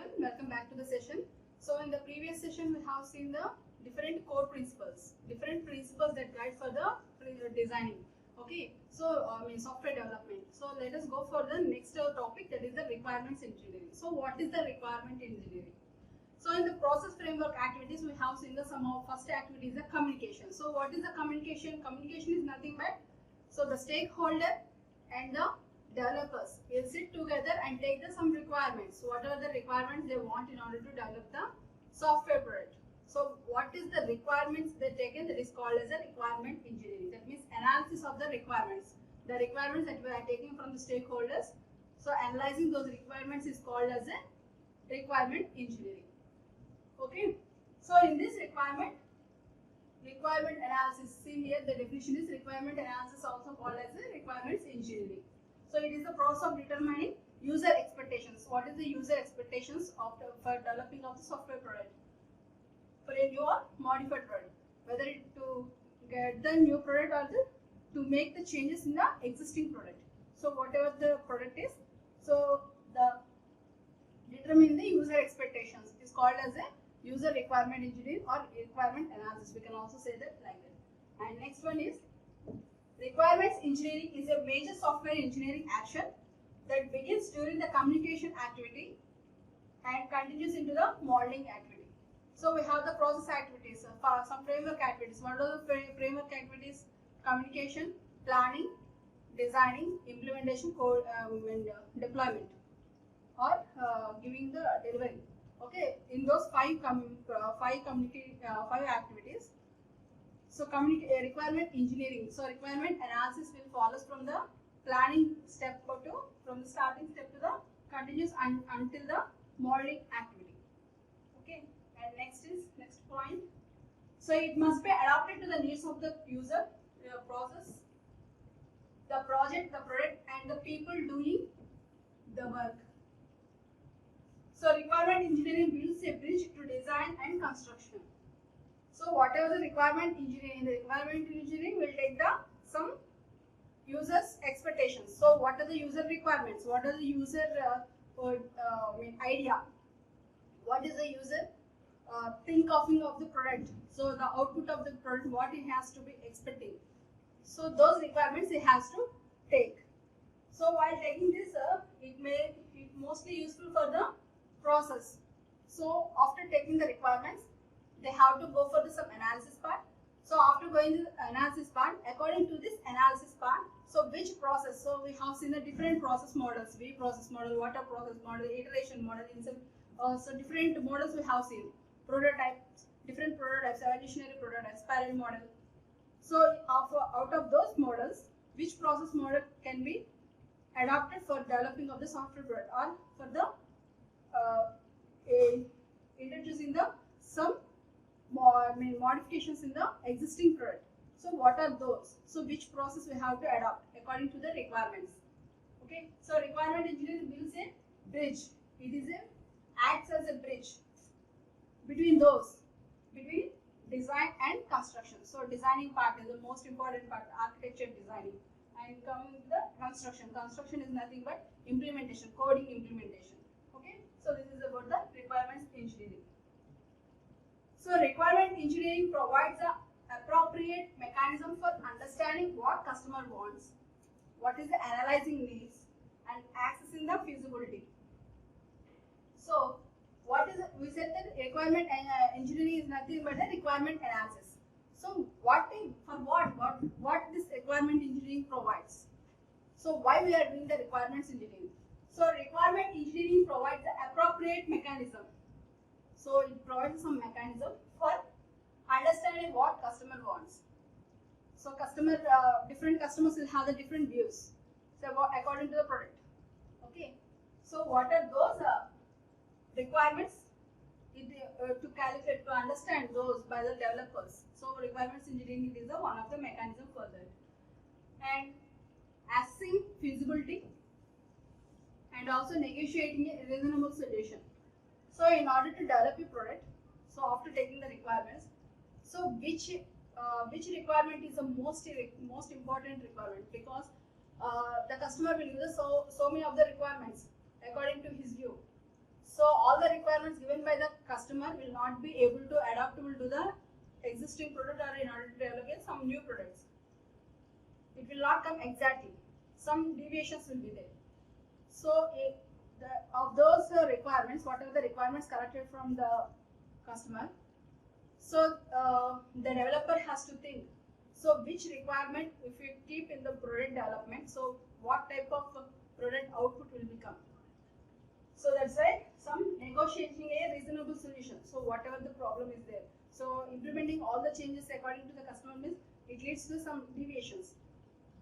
everyone, welcome back to the session. So in the previous session we have seen the different core principles that guide for the designing. Okay, so software development. So let us go for the next topic, that is the requirements engineering. So what is the requirement engineering? So in the process framework activities we have seen the first activity is the communication. So what is the communication? Communication is nothing but the stakeholder and the developers will sit together and take some requirements. What are the requirements they want in order to develop the software product? So what is the requirements they taken? That is called as a requirement engineering. That means analysis of the requirements. The requirements that we are taking from the stakeholders. So analyzing those requirements is called as a requirement engineering. Okay. So in this requirement analysis, see here the definition is requirement analysis, also called as a requirements engineering. So it is the process of determining user expectations. What is the user expectations for developing of the software product, for a new or modified product, whether it to get the new product or to make the changes in the existing product. So whatever the product is, so the determine the user expectations is called as a user requirement engineering or requirement analysis. We can also say that like that. And next one is requirements engineering is a major software engineering action that begins during the communication activity and continues into the modeling activity. So we have the process activities, some framework activities. What are the framework activities? Communication, planning, designing, implementation, code, and deployment, or giving the delivery. Okay, in those five activities. So requirement engineering. So requirement analysis will follow from the planning step to from the starting step to the continuous until the modeling activity. Okay, and next point. So it must be adapted to the needs of the user, process, the project, the product, and the people doing the work. So requirement engineering builds a bridge to design and construction. So whatever the requirement engineering, will take some users expectations. So what are the user requirements? What are the user idea? What is the user think of the product? So the output of the product, what it has to be expecting. So those requirements it has to take. So while taking this, it mostly useful for the process. So after taking the requirements, they have to go for some analysis part. So after going to the analysis part, according to this analysis part, so which process? So we have seen the different process models: V process model, water process model, iteration model. So different models we have seen. Prototypes, different prototypes, evolutionary prototypes, parallel model. So out of those models, which process model can be adapted for developing of the software product, or for the introducing some modifications in the existing product. So what are those? So which process we have to adopt according to the requirements. Okay. So requirement engineering builds a bridge. It acts as a bridge between design and construction. So designing part is the most important part, architecture designing. And coming to the construction. Construction is nothing but implementation, coding implementation. Okay. So this is about the requirements engineering. So requirement engineering provides an appropriate mechanism for understanding what customer wants, what is the analyzing needs, and accessing the feasibility. So what is it? We said that requirement engineering is nothing but a requirement analysis. So what this requirement engineering provides? So why we are doing the requirements engineering? So requirement engineering provides the appropriate mechanism. So it provides some mechanism for understanding what customer wants. So different customers will have the different views, so according to the product. Okay. So what are those requirements to calculate, to understand those by the developers? So requirements engineering is one of the mechanism for that. And assessing feasibility and also negotiating a reasonable solution. So in order to develop a product, so after taking the requirements, so which requirement is the most important requirement, because the customer will use so many of the requirements according to his view. So all the requirements given by the customer will not be able to adaptable to the existing product, or in order to develop some new products. It will not come exactly. Some deviations will be there. So of those requirements, whatever the requirements collected from the customer, so the developer has to think, so which requirement if you keep in the product development, so what type of product output will become. So that's why some negotiating a reasonable solution. So whatever the problem is there, so implementing all the changes according to the customer means it leads to some deviations.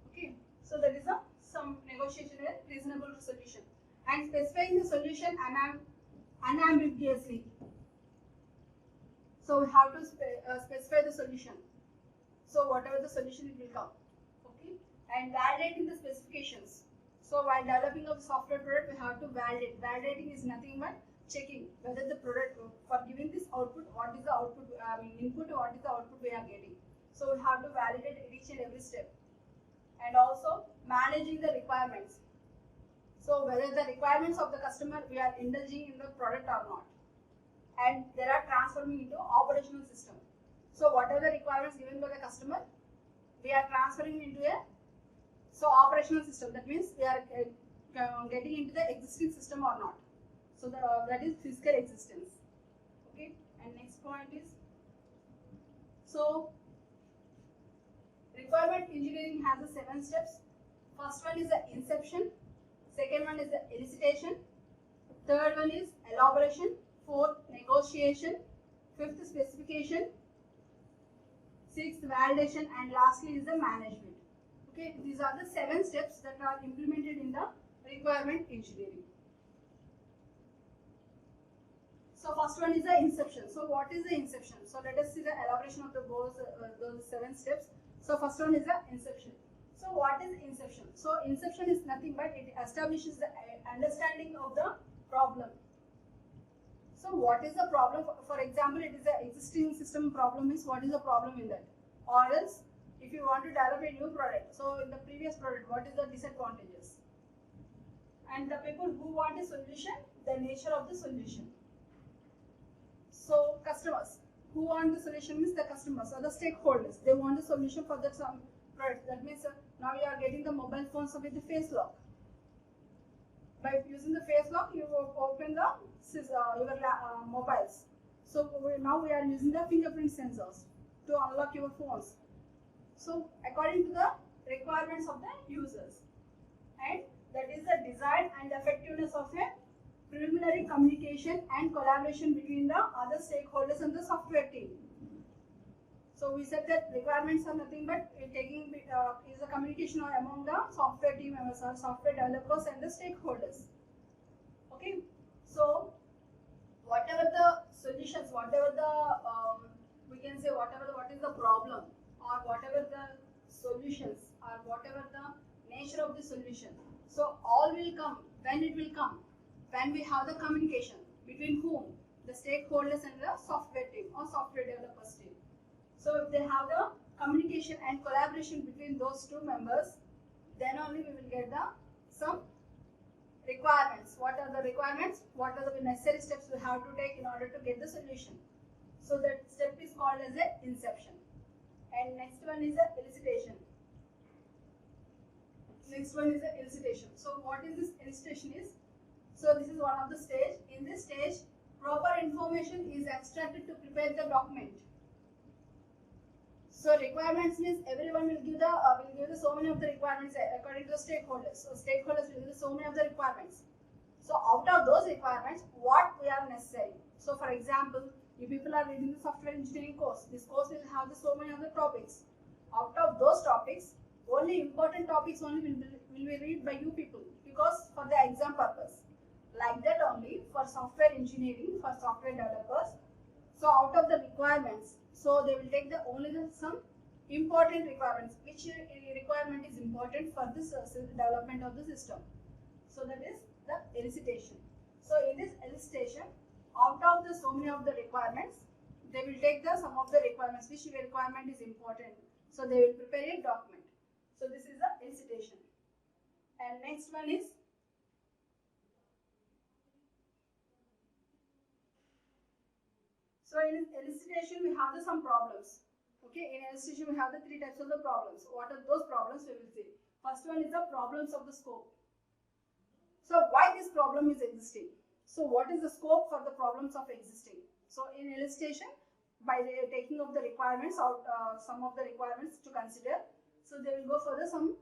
Okay, so that is some negotiation a reasonable solution, and specifying the solution unambiguously. So we have to specify the solution. So whatever the solution it will come. Okay, and validating the specifications. So while developing a software product, we have to validate. Validating is nothing but checking whether the product, for giving this output, what is the output, input, what is the output we are getting. So we have to validate each and every step. And also managing the requirements. So whether the requirements of the customer we are indulging in the product or not. And they are transforming into operational system. So whatever the requirements given by the customer, we are transferring into a operational system. That means we are getting into the existing system or not. So that is physical existence. Okay. And next point is, so requirement engineering has the 7 steps. First one is the inception. Second one is the elicitation. Third one is elaboration. Fourth, negotiation. Fifth, specification. Sixth, validation, and lastly is the management. Okay, these are the 7 steps that are implemented in the requirement engineering. So first one is the inception. So what is the inception? So let us see the elaboration of those 7 steps. So first one is the inception. So what is inception? So inception is nothing but it establishes the understanding of the problem. So what is the problem? For example, it is an existing system problem. Is what is the problem in that? Or else, if you want to develop a new product, so in the previous product, what is the disadvantages? And the people who want a solution, the nature of the solution. So customers who want the solution means the customers or the stakeholders. They want the solution for that some product. That means now you are getting the mobile phones with the face lock. By using the face lock, you open the your mobiles. So now we are using the fingerprint sensors to unlock your phones. So according to the requirements of the users, and that is the design and effectiveness of a preliminary communication and collaboration between the other stakeholders and the software team. So we said that requirements are nothing but taking is a communication among the software team members or software developers and the stakeholders. Okay, so whatever the solutions, whatever the we can say what is the problem or whatever the solutions or whatever the nature of the solution. So all will come when it will come when we have the communication between whom? The stakeholders and the software team or software developers team. So if they have the communication and collaboration between those two members, then only we will get some requirements. What are the requirements? What are the necessary steps we have to take in order to get the solution? So that step is called as a inception. And next one is the elicitation. Next one is the elicitation. So what is this elicitation is? So this is one of the stage. In this stage, proper information is extracted to prepare the document. So requirements means everyone will give the so many of the requirements according to the stakeholders. So stakeholders will give so many of the requirements. So out of those requirements, what we are necessary. So for example, if people are reading the software engineering course, this course will have so many other topics. Out of those topics, only important topics only will be read by you people, because for the exam purpose. Like that only for software engineering, for software developers. So out of the requirements, so they will take some important requirements. Which requirement is important for this development of the system? So that is the elicitation. So in this elicitation, out of the so many of the requirements, they will take some of the requirements. Which requirement is important? So they will prepare a document. So this is the elicitation. And next one is So in elicitation we have some problems. Okay, in elicitation we have the three types of the problems. What are those problems we will see. First one is the problems of the scope. So why this problem is existing? So what is the scope for the problems of existing? So in elicitation, by taking of the requirements out, some of the requirements to consider. So they will go for the some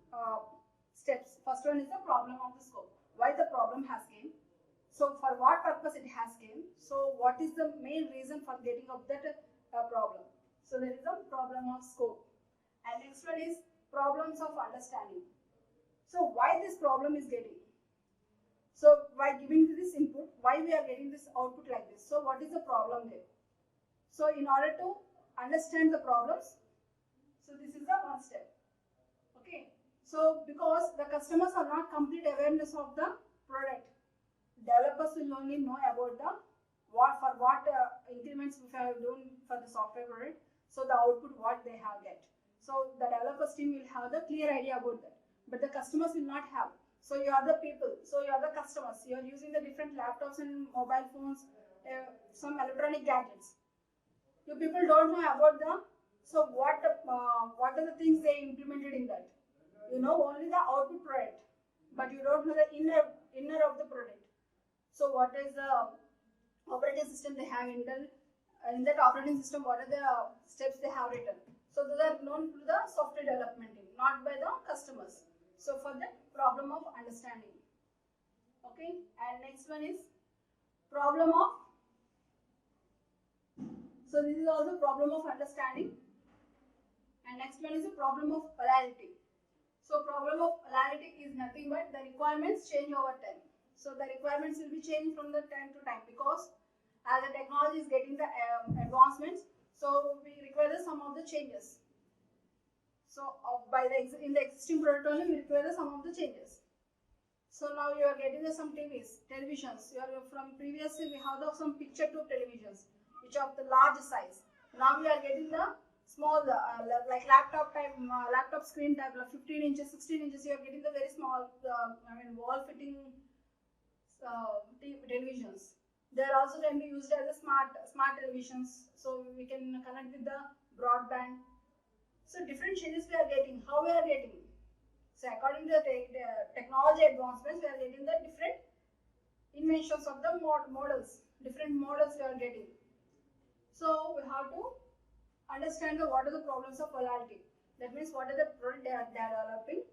steps. First one is the problem of the scope. Why the problem has came? So for what purpose it has came? So what is the main reason for getting of that problem? So there is a problem of scope. And next one is problems of understanding. So why this problem is getting? So by giving this input, why we are getting this output like this? So what is the problem there? So in order to understand the problems, so this is the one step. Okay. So because the customers are not complete awareness of the product, developers will only know about the what increments we have done for the software product. So the output what they have get. So the developers team will have the clear idea about that, but the customers will not have. So you are the people, so you are the customers, you are using the different laptops and mobile phones, some electronic gadgets. You people don't know about the, so what are the things they implemented in that? You know only the output product, but you don't know the inner of the product. So what is the operating system they have in that operating system, what are the steps they have written? So those are known to the software development team, not by the customers. So for the problem of understanding. Okay, and next one is problem of, so this is also problem of understanding. And next one is a problem of polarity. So problem of polarity is nothing but the requirements change over time. So the requirements will be changed from the time to time, because as the technology is getting the advancements, so we require some of the changes. So in the existing product only we require some of the changes. So now you are getting some televisions. You are from previously we have some picture tube televisions, which are of the large size. Now we are getting the small, like laptop type, laptop screen type, like 15 inches, 16 inches. You are getting the very small, wall fitting televisions. They are also can be used as a smart televisions. So we can connect with the broadband. So different changes we are getting. How we are getting? So according to the technology advancements, we are getting the different inventions of the models. Different models we are getting. So we have to understand what are the problems of polarity. That means what are the product they are developing.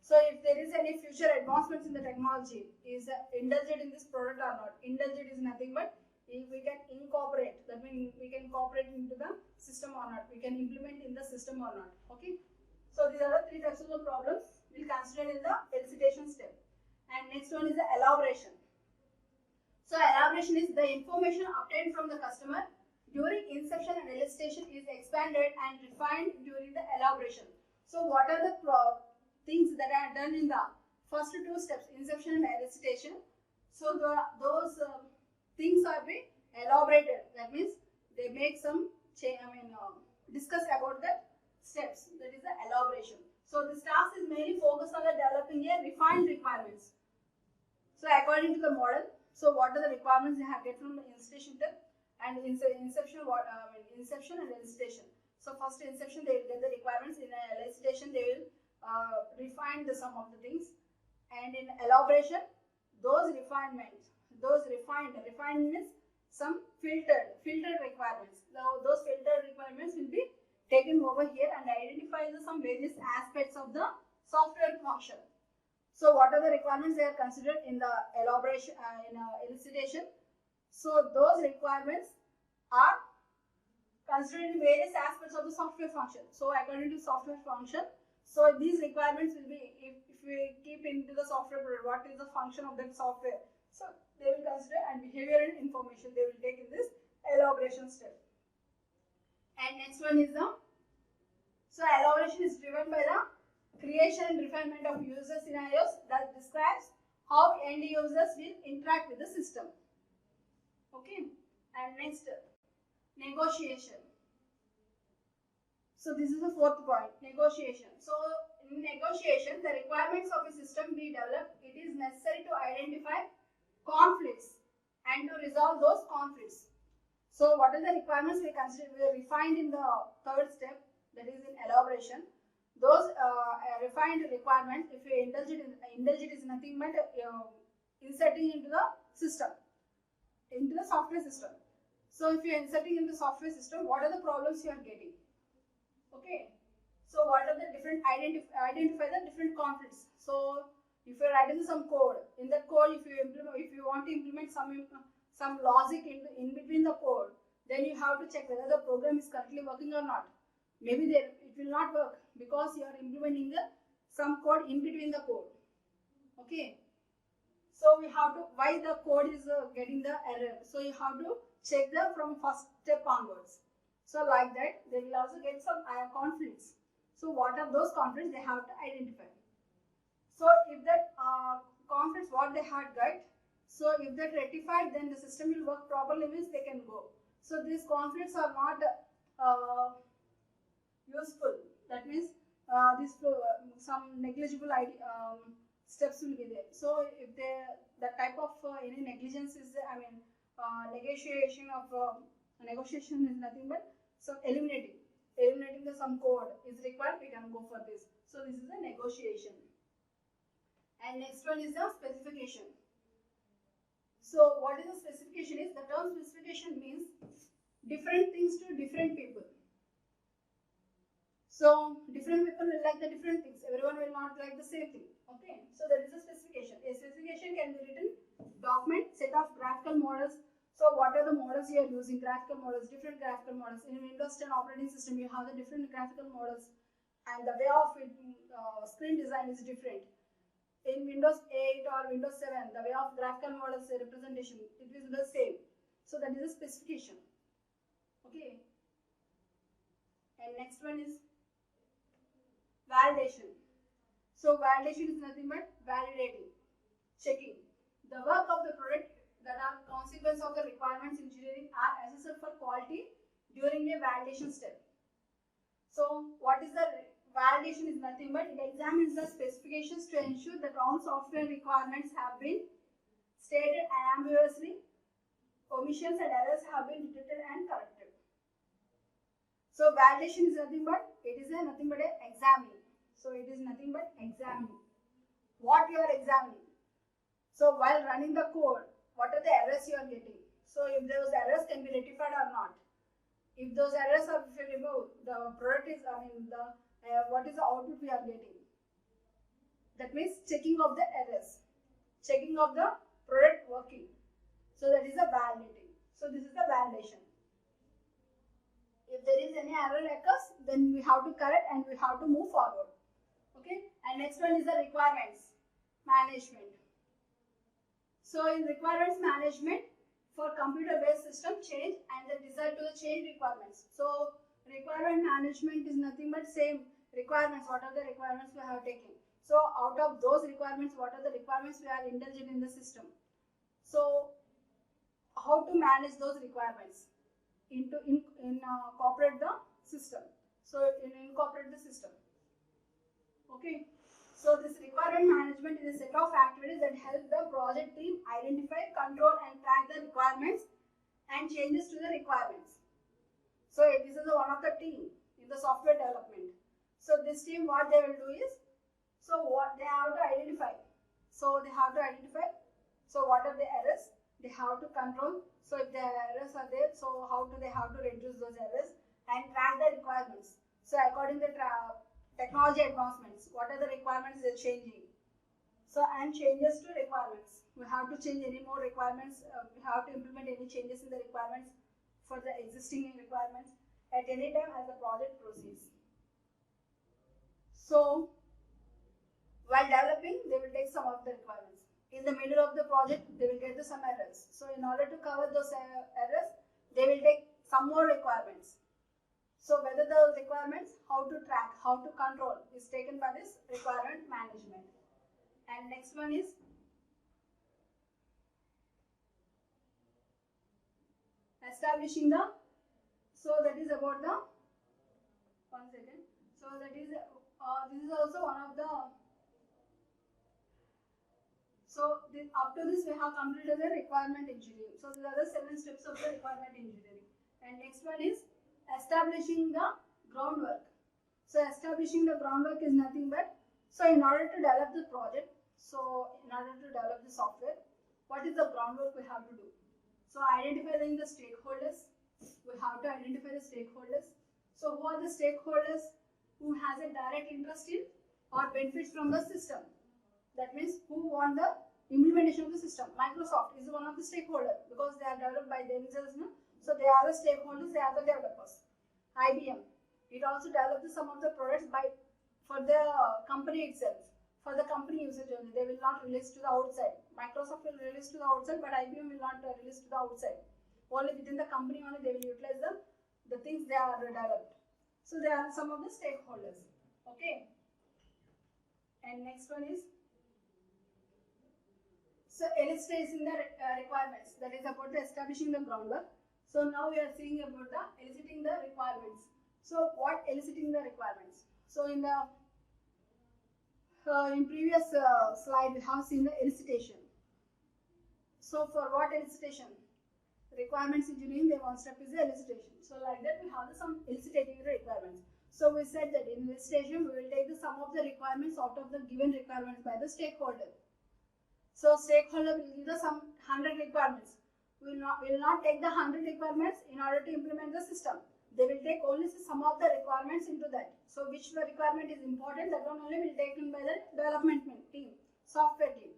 So if there is any future advancements in the technology, is indulged in this product or not? Indulged is nothing but if we can incorporate, that means we can incorporate into the system or not, we can implement in the system or not. Okay. So these are the three types of the problems we'll consider in the elicitation step. And next one is the elaboration. So elaboration is the information obtained from the customer during inception and elicitation is expanded and refined during the elaboration. So what are the things that are done in the first two steps, inception and elicitation? So those things are being elaborated. That means they make some discuss about the steps. That is the elaboration. So this task is mainly focused on the developing a refined requirements. So according to the model, so what are the requirements they have get from the elicitation step and inception? Inception and elicitation. So first inception they will get the requirements. In elicitation they will refine the some of the things, and in elaboration those refinements, refined means some filtered requirements. Now those filtered requirements will be taken over here and identify some various aspects of the software function. So what are the requirements they are considered in the elaboration, elicitation? So those requirements are considered in various aspects of the software function. So according to software function, so these requirements will be, if we keep into the software, what is the function of that software? So they will consider, and behavioral information they will take in this elaboration step. And next one is the, so elaboration is driven by the creation and refinement of user scenarios that describes how end users will interact with the system. Okay. And next, negotiation. So this is the fourth point, negotiation. So in negotiation, the requirements of a system we develop, it is necessary to identify conflicts and to resolve those conflicts. So what are the requirements we consider? We refined in the third step, that is in elaboration. Those refined requirements, if you indulge it is nothing but inserting into the system, into the software system. So if you are inserting into the software system, what are the problems you are getting? Okay. So what are the different identify the different conflicts. So if you are writing some code, in that code, if you want to implement some logic in between the code, then you have to check whether the program is currently working or not. Maybe it will not work because you are implementing some code in between the code. Okay. So we have to, why the code is getting the error. So you have to check from first step onwards. So like that, they will also get some conflicts. So what are those conflicts they have to identify. So if that conflicts what they had got, so if that rectified, then the system will work properly, means they can go. So these conflicts are not useful. That means some negligible steps will be there. So if the type of any negligence is there, negotiation is nothing but some eliminating the some code is required, we can go for this. So this is a negotiation. And next one is the specification. So what is the specification is, the term specification means different things to different people. So different people will like the different things. Everyone will not like the same thing. Okay. So that is a specification. A specification can be written document, set of graphical models. So what are the models you are using? Graphical models, different graphical models. In Windows 10 operating system, you have the different graphical models, and the way of screen design is different. In Windows 8 or Windows 7, the way of graphical models representation, it is the same. So that is a specification. Okay. And next one is validation. So validation is nothing but validating, checking. The work of the product that are consequence of the requirements engineering are assessed for quality during a validation step. So what is the validation is nothing but it examines the specifications to ensure that all software requirements have been stated unambiguously, omissions and errors have been detected and corrected. So validation is nothing but nothing but examining. So it is nothing but examining what you are examining. So while running the code, what are the errors you are getting? So if those errors can be rectified or not. If those errors are removed, the product is, what is the output we are getting? That means checking of the errors, checking of the product working. So that is the validating. So this is the validation. If there is any error occurs, then we have to correct and we have to move forward. Okay. And next one is the requirements management. So in requirements management, for computer-based system change and the desire to the change requirements. So requirement management is nothing but same requirements. What are the requirements we have taken? So out of those requirements, what are the requirements we are indulging in the system? So how to manage those requirements incorporate the system. So incorporate the system. Okay. So this requirement management is a set of activities that help the project team identify, control and track the requirements and changes to the requirements. So this is one of the team in the software development. So this team, what they will do is, so what they have to identify. So they have to identify, so what are the errors? They have to control. So if the errors are there, so how do they have to reduce those errors and track the requirements. So according to the technology advancements, what are the requirements they're changing? So and changes to requirements. We have to change any more requirements. We have to implement any changes in the requirements for the existing requirements at any time as the project proceeds. So while developing, they will take some of the requirements. In the middle of the project, they will get some errors. So in order to cover those errors, they will take some more requirements. So whether the requirements, how to track, how to control is taken by this requirement management. And next one is establishing the, so that is about the, one second. So that is, this is also one of the, so up to this we have completed the requirement engineering. So these are the 7 steps of the requirement engineering. And next one is establishing the groundwork. So establishing the groundwork is nothing but, so in order to develop the project, so in order to develop the software, what is the groundwork we have to do? So identifying the stakeholders, we have to identify the stakeholders. So who are the stakeholders who has a direct interest in or benefits from the system? That means who want the implementation of the system. Microsoft is one of the stakeholders because they are developed by themselves. No? So they are the stakeholders, they are the developers. IBM, it also develops some of the products for the company itself. For the company usage only, they will not release to the outside. Microsoft will release to the outside, but IBM will not release to the outside. Only within the company only they will utilize the things they are developed. So they are some of the stakeholders. Okay. And next one is, so eliciting the requirements. That is about the establishing the groundwork. So now we are seeing about the eliciting the requirements. So what eliciting the requirements? So in the in previous slide we have seen the elicitation. So for what elicitation? Requirements engineering, the one step is the elicitation. So like that we have some eliciting the requirements. So we said that in elicitation we will take the sum of the requirements out of the given requirements by the stakeholder. So stakeholder will give the some 100 requirements. We will not take the 100 requirements in order to implement the system. They will take only some of the requirements into that. So which the requirement is important, that one only will be taken by the development team, software team.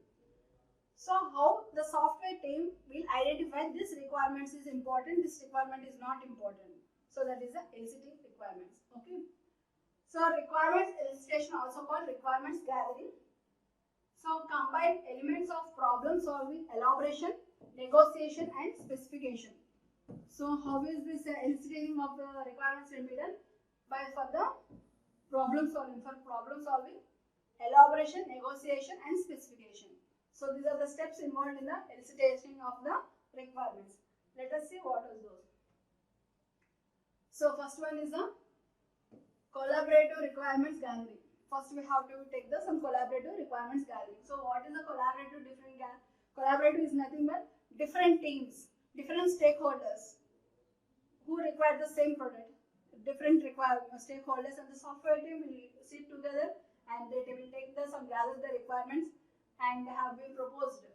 So how the software team will identify this requirements is important, this requirement is not important. So that is the eliciting requirements. Okay. So requirements elicitation, also called requirements gathering. So combine elements of problem solving, elaboration, negotiation and specification. So how is this eliciting of the requirements will be done? For the problem solving, elaboration, negotiation and specification. So these are the steps involved in the elicitation of the requirements. Let us see what are those. So first one is the collaborative requirements gathering. First we have to take some collaborative requirements gathering. So what is the collaborative different gathering? Collaborative is nothing but different teams, different stakeholders who require the same product. Different stakeholders and the software team will sit together and they will take some gather the requirements and have been proposed.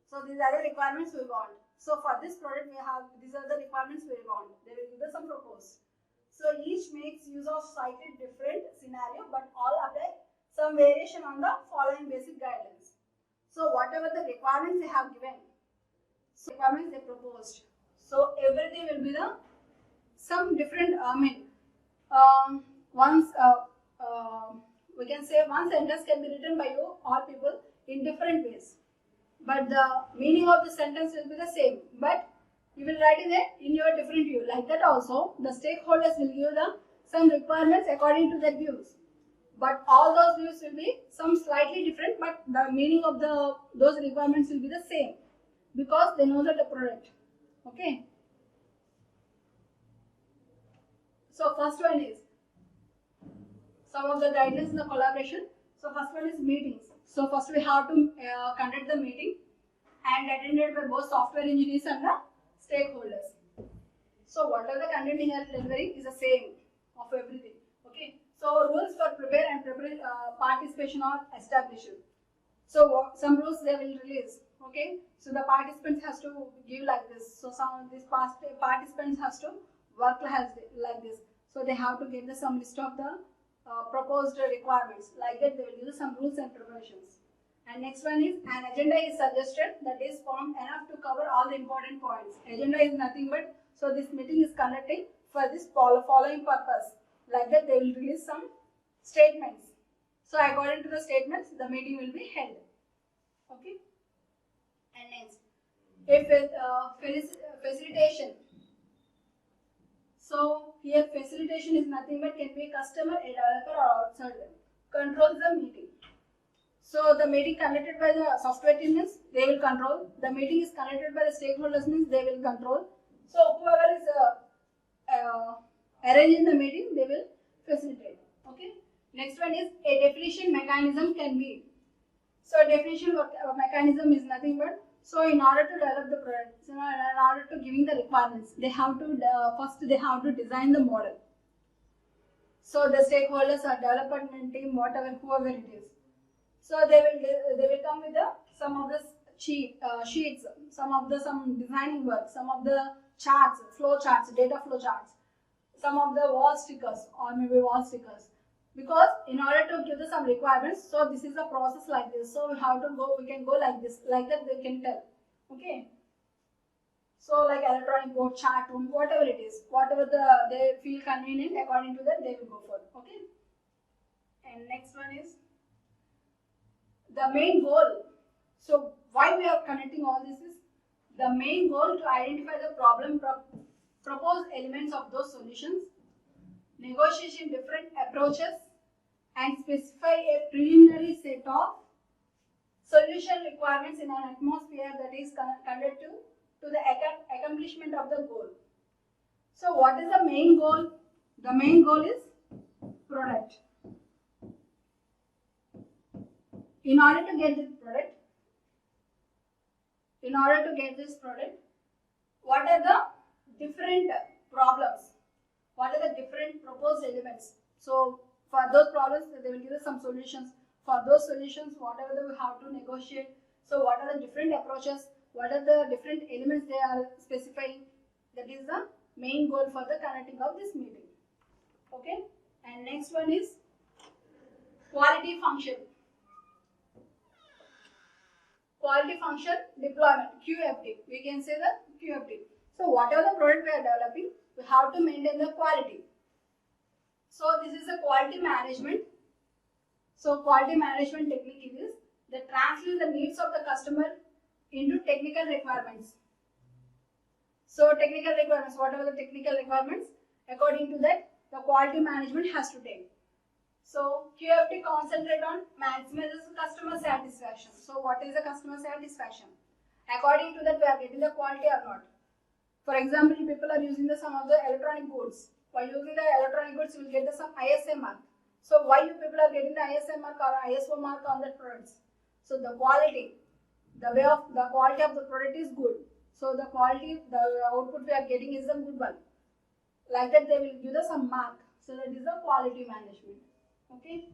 So these are the requirements we want. So for this product we have, these are the requirements we want. They will give some proposed. So each makes use of slightly different scenario but all apply some variation on the following basic guidelines. So whatever the requirements they have given, so requirements they proposed. So everything will be the some different, we can say one sentence can be written by you all people in different ways. But the meaning of the sentence will be the same. But you will write it in your different view. Like that also, the stakeholders will give some requirements according to their views. But all those views will be some slightly different, but the meaning of those requirements will be the same because they know that the product. Okay. So first one is some of the guidelines in the collaboration. So first one is meetings. So first we have to conduct the meeting and attended by both software engineers and the stakeholders. So whatever the content we are delivering is the same of everything. Okay. So rules for prepare and participation are established. So some rules they will release. Okay. So the participants has to give like this. So some of these participants has to work like this. So they have to give some list of the proposed requirements. Like that they will use some rules and preparations. And next one is an agenda is suggested that is formed enough to cover all the important points. Agenda is nothing but, so this meeting is conducting for this following purpose. Like that they will release some statements. So according to the statements, the meeting will be held. Okay. And next, facilitation. So here facilitation is nothing but can be a customer, a developer or outsider. Controls the meeting. So the meeting conducted by the software team means they will control. The meeting is conducted by the stakeholders means they will control. So whoever is arranging the meeting, they will facilitate. Okay. Next one is a definition mechanism can be. So definition of mechanism is nothing but, so in order to develop the product, so in order to giving the requirements, they have to first they have to design the model. So the stakeholders or development team, whatever, whoever it is, so they will come with some of the sheets, some designing work, some of the charts, flow charts, data flow charts, some of the wall stickers or maybe wall stickers. Because in order to give some requirements, so this is a process like this. So we have to go, we can go like this, like that they can tell. Okay. So like electronic board, chart room, whatever it is, whatever they feel convenient, according to that they will go for. Okay. And next one is the main goal. So why we are connecting all this is the main goal to identify the problem, propose elements of those solutions, negotiation different approaches, and specify a preliminary set of solution requirements in an atmosphere that is conducive to the accomplishment of the goal. So what is the main goal? The main goal is product. In order to get this product, what are the different problems? What are the different proposed elements? So for those problems, they will give us some solutions. For those solutions, whatever we have to negotiate. So what are the different approaches? What are the different elements they are specifying? That is the main goal for the conducting of this meeting. Okay. And next one is quality function. Quality function deployment, QFD. We can say the QFD. So whatever the product we are developing, we have to maintain the quality. So this is a quality management. So quality management technique is that translate the needs of the customer into technical requirements. So technical requirements, whatever the technical requirements, according to that, the quality management has to take. So QFD concentrate on maximizes customer satisfaction. So what is the customer satisfaction? According to that, we are getting the quality or not. For example, people are using some of the electronic goods. While using the electronic goods, you will get some ISA mark. So why you people are getting the ISA mark or ISO mark on the products? So the quality, the quality of the product is good. So the quality, the output we are getting is a good one. Like that, they will give us some mark. So that is the quality management. Okay.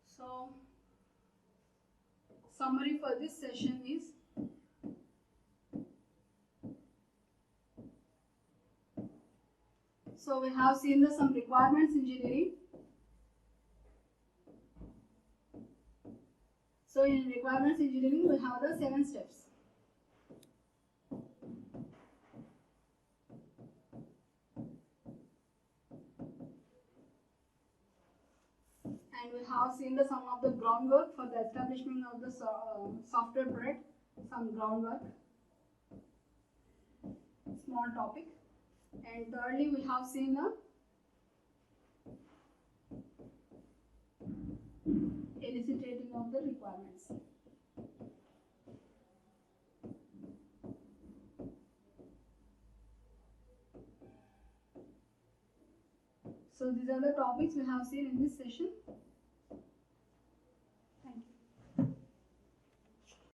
So summary for this session is, so we have seen some requirements engineering. So in requirements engineering, we have the 7 steps. And we have seen some of the groundwork for the establishment of the software product, some groundwork, small topic. And thirdly, we have seen the eliciting of the requirements. So these are the topics we have seen in this session.